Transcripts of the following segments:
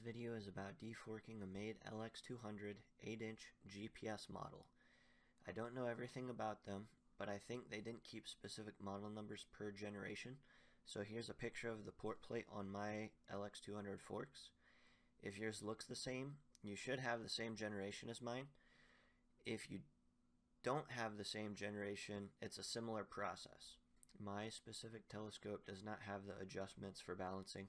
video is about deforking a Meade LX200 8-inch GPS model. I don't know everything about them, but I think they didn't keep specific model numbers per generation. So here's a picture of the port plate on my LX200 forks. If yours looks the same, you should have the same generation as mine. If you don't have the same generation, it's a similar process. My specific telescope does not have the adjustments for balancing.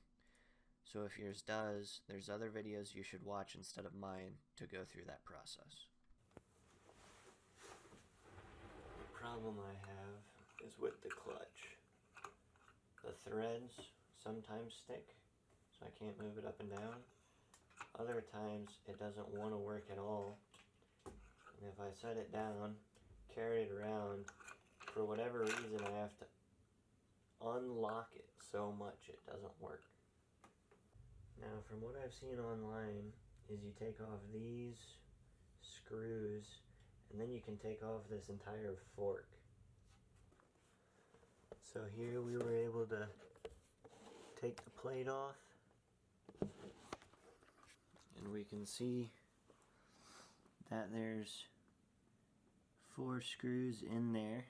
So if yours does, there's other videos you should watch instead of mine to go through that process. The problem I have is with the clutch. The threads sometimes stick, so I can't move it up and down. Other times it doesn't want to work at all. And if I set it down, carry it around, for whatever reason I have to unlock it so much it doesn't work. Now, from what I've seen online, is you take off these screws, and then you can take off this entire fork. So here we were able to take the plate off, and we can see that there's 4 screws in there.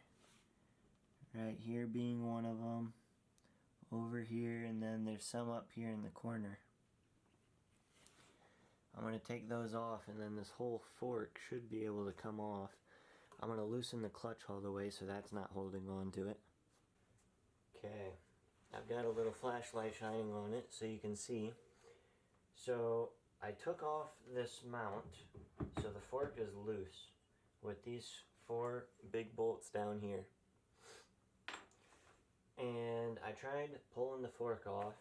Right here being one of them, over here, and then there's some up here in the corner. I'm going to take those off, and then this whole fork should be able to come off. I'm going to loosen the clutch all the way so that's not holding on to it. Okay, I've got a little flashlight shining on it so you can see. So I took off this mount so the fork is loose with these 4 big bolts down here. And I tried pulling the fork off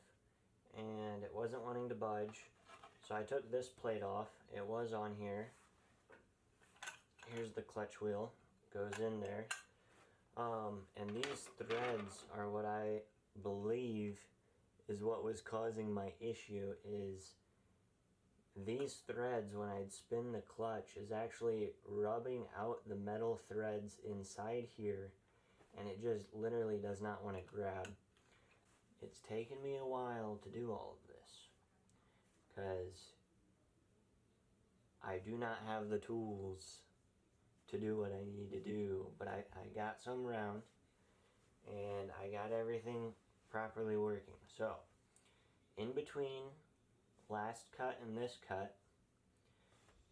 and it wasn't wanting to budge. So I took this plate off. It was on here. Here's the clutch wheel. Goes in there. And these threads are what I believe is what was causing my issue. Is these threads, when I'd spin the clutch, is actually rubbing out the metal threads inside here, and it just literally does not want to grab. It's taken me a while to do all of this because I do not have the tools to do what I need to do, but I got some around and I got everything properly working. So in between last cut and this cut,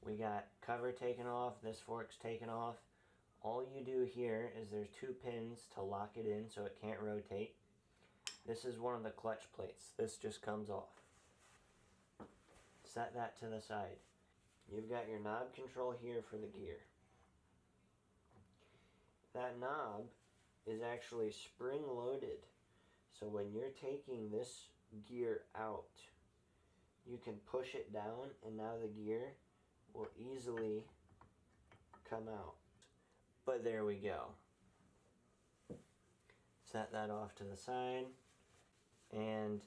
we got cover taken off, this fork's taken off. All you do here is there's 2 pins to lock it in so it can't rotate. This is one of the clutch plates. This just comes off. Set that to the side. You've got your knob control here for the gear. That knob is actually spring loaded. So when you're taking this gear out, you can push it down and now the gear will easily come out. But there we go. Set that off to the side. And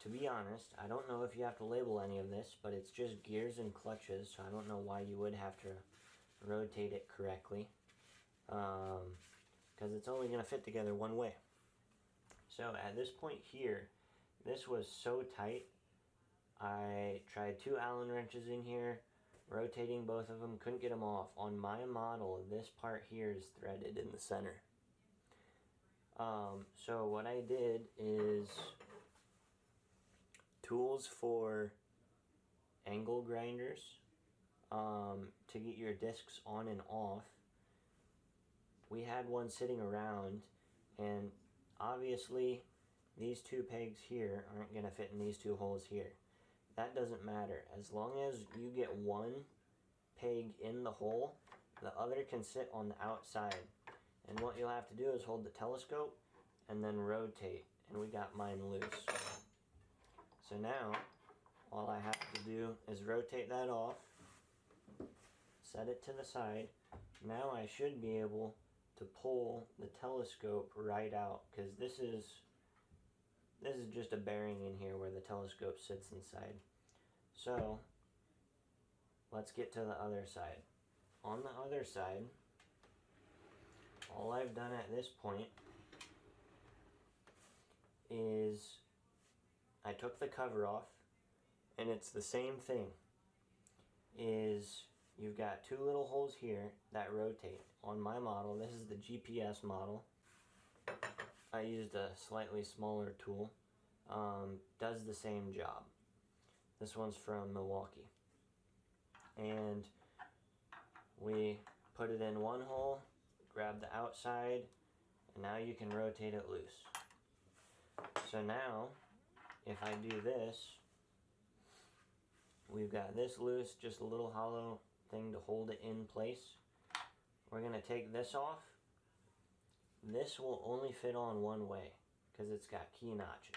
to be honest, I don't know if you have to label any of this, but it's just gears and clutches, so I don't know why you would have to rotate it correctly. Because it's only going to fit together one way. So at this point here, this was so tight, I tried 2 Allen wrenches in here, rotating both of them, couldn't get them off. On my model, this part here is threaded in the center. So what I did is tools for angle grinders to get your discs on and off. We had one sitting around, and obviously these 2 pegs here aren't going to fit in these 2 holes here. That doesn't matter. As long as you get one peg in the hole, the other can sit on the outside. And what you'll have to do is hold the telescope and then rotate. And we got mine loose. So now, all I have to do is rotate that off, set it to the side. Now I should be able to pull the telescope right out, because this is just a bearing in here where the telescope sits inside. So let's get to the other side. On the other side, all I've done at this point is I took the cover off and it's the same thing. Is you've got two little holes here that rotate. On my model, this is the GPS model. I used a slightly smaller tool. Does the same job. This one's from Milwaukee. And we put it in one hole, grab the outside, and now you can rotate it loose. So now, if I do this, we've got this loose, just a little hollow thing to hold it in place. We're going to take this off. This will only fit on one way because it's got key notches.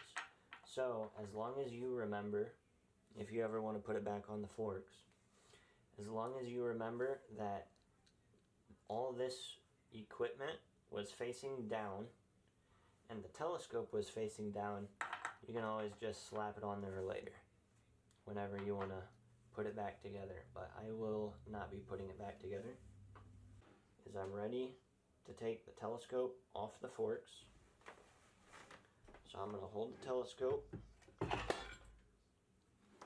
So as long as you remember, if you ever want to put it back on the forks, as long as you remember that all this equipment was facing down and the telescope was facing down, you can always just slap it on there later whenever you want to put it back together. But I will not be putting it back together, as I'm ready to take the telescope off the forks. So I'm going to hold the telescope,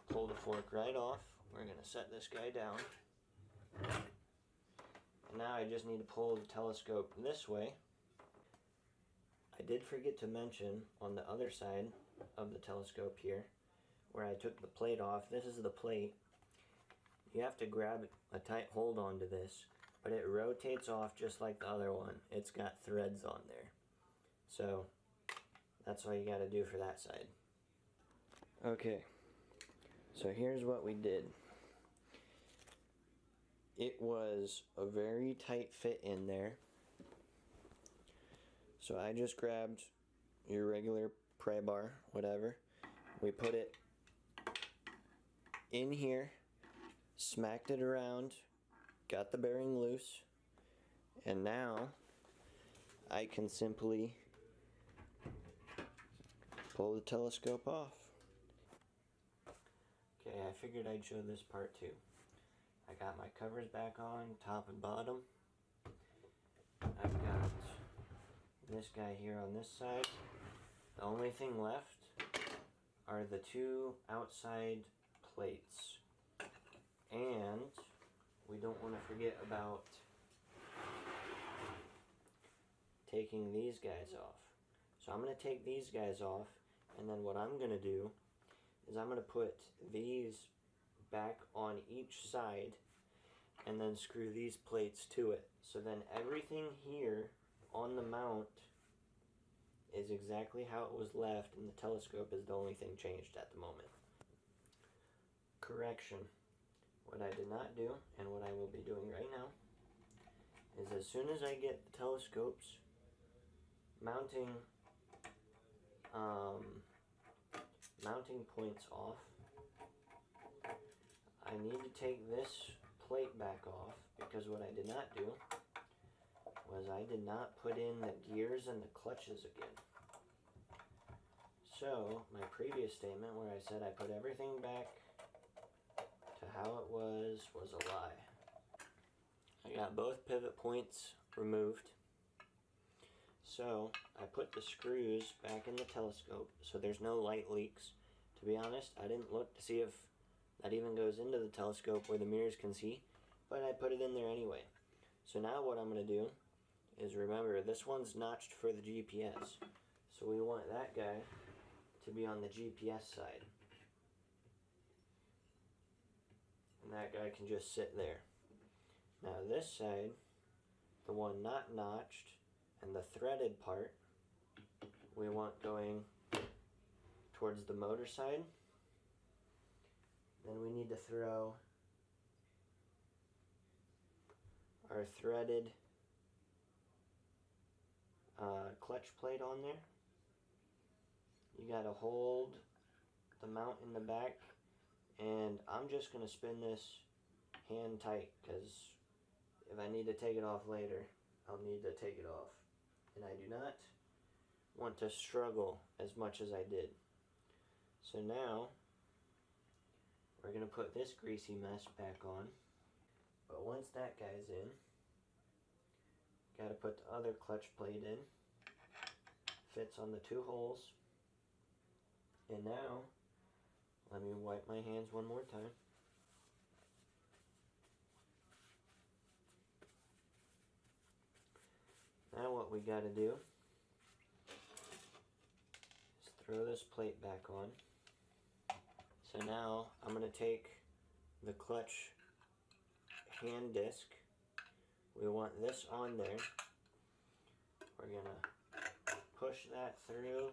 pull the fork right off. We're going to set this guy down. And now I just need to pull the telescope this way. I did forget to mention on the other side of the telescope here, where I took the plate off, this is the plate. You have to grab a tight hold onto this, but it rotates off just like the other one. It's got threads on there. So that's all you got to do for that side. Okay, so here's what we did. It was a very tight fit in there. So I just grabbed your regular pry bar, whatever. We put it in here, smacked it around, got the bearing loose, and now I can simply pull the telescope off. Okay, I figured I'd show this part too. I got my covers back on, top and bottom. I've got this guy here on this side. The only thing left are the two outside plates. And we don't want to forget about taking these guys off. So I'm going to take these guys off, and then what I'm going to do is I'm going to put these back on each side and then screw these plates to it. So then everything here on the mount is exactly how it was left, and the telescope is the only thing changed at the moment. Correction. What I did not do, and what I will be doing right now, is as soon as I get the telescope's mounting points off, I need to take this plate back off, because what I did not do was I did not put in the gears and the clutches again. So my previous statement where I said I put everything back to how it was a lie. I got both pivot points removed. So I put the screws back in the telescope so there's no light leaks. To be honest, I didn't look to see if that even goes into the telescope where the mirrors can see, but I put it in there anyway. So now what I'm going to do is, remember, this one's notched for the GPS. So we want that guy to be on the GPS side. And that guy can just sit there. Now this side, the one not notched, and the threaded part, we want going towards the motor side. Then we need to throw our threaded clutch plate on there. You gotta hold the mount in the back, and I'm just gonna spin this hand tight, because if I need to take it off later, I'll need to take it off. And I do not want to struggle as much as I did. So now we're going to put this greasy mess back on. But once that guy's in, got to put the other clutch plate in. Fits on the two holes. And now Let me wipe my hands one more time. Now what we got to do is throw this plate back on. So now I'm going to take the clutch hand disc. We want this on there. We're going to push that through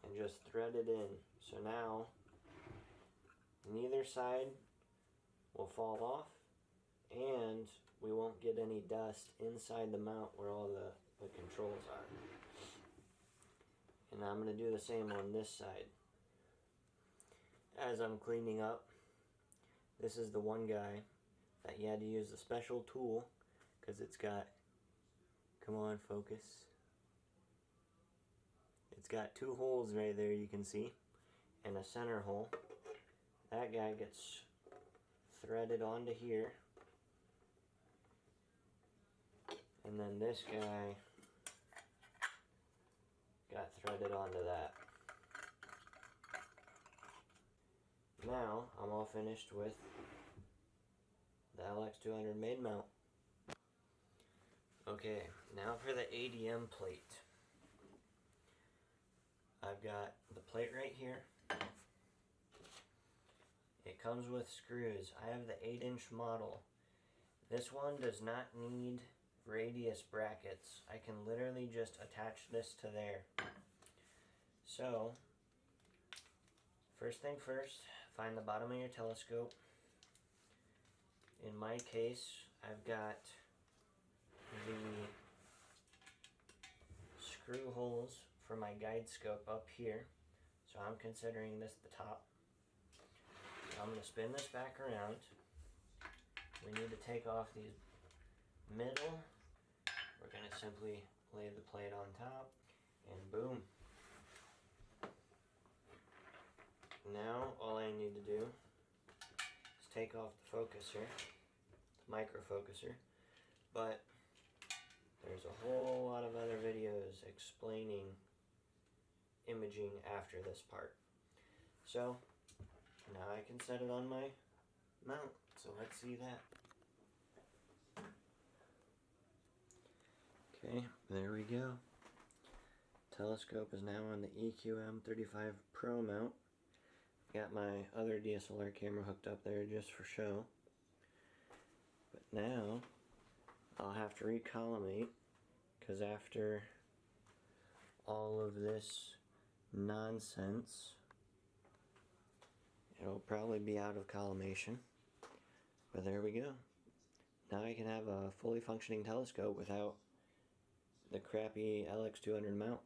and just thread it in. So now neither side will fall off and we won't get any dust inside the mount where all the controls are. And I'm going to do the same on this side. As I'm cleaning up, this is the one guy that you had to use the special tool because it's got, come on, focus. It's got two holes right there, you can see, and a center hole. That guy gets threaded onto here. And then this guy got threaded onto that. Now, I'm all finished with the LX200 Meade mount. Okay, now for the ADM plate. I've got the plate right here. It comes with screws. I have the 8-inch model. This one does not need radius brackets. I can literally just attach this to there. So, first thing first, find the bottom of your telescope. In my case, I've got the screw holes for my guide scope up here. So I'm considering this the top. So I'm going to spin this back around. We need to take off these middle. We're going to simply lay the plate on top and boom. Now all I need to do is take off the focuser, the micro focuser, but there's a whole lot of other videos explaining imaging after this part. So now I can set it on my mount, so let's see that. Okay, there we go. Telescope is now on the EQM35 Pro mount. Got my other DSLR camera hooked up there just for show. But now I'll have to recollimate because after all of this nonsense, it'll probably be out of collimation. But there we go. Now I can have a fully functioning telescope without the crappy LX200 mount.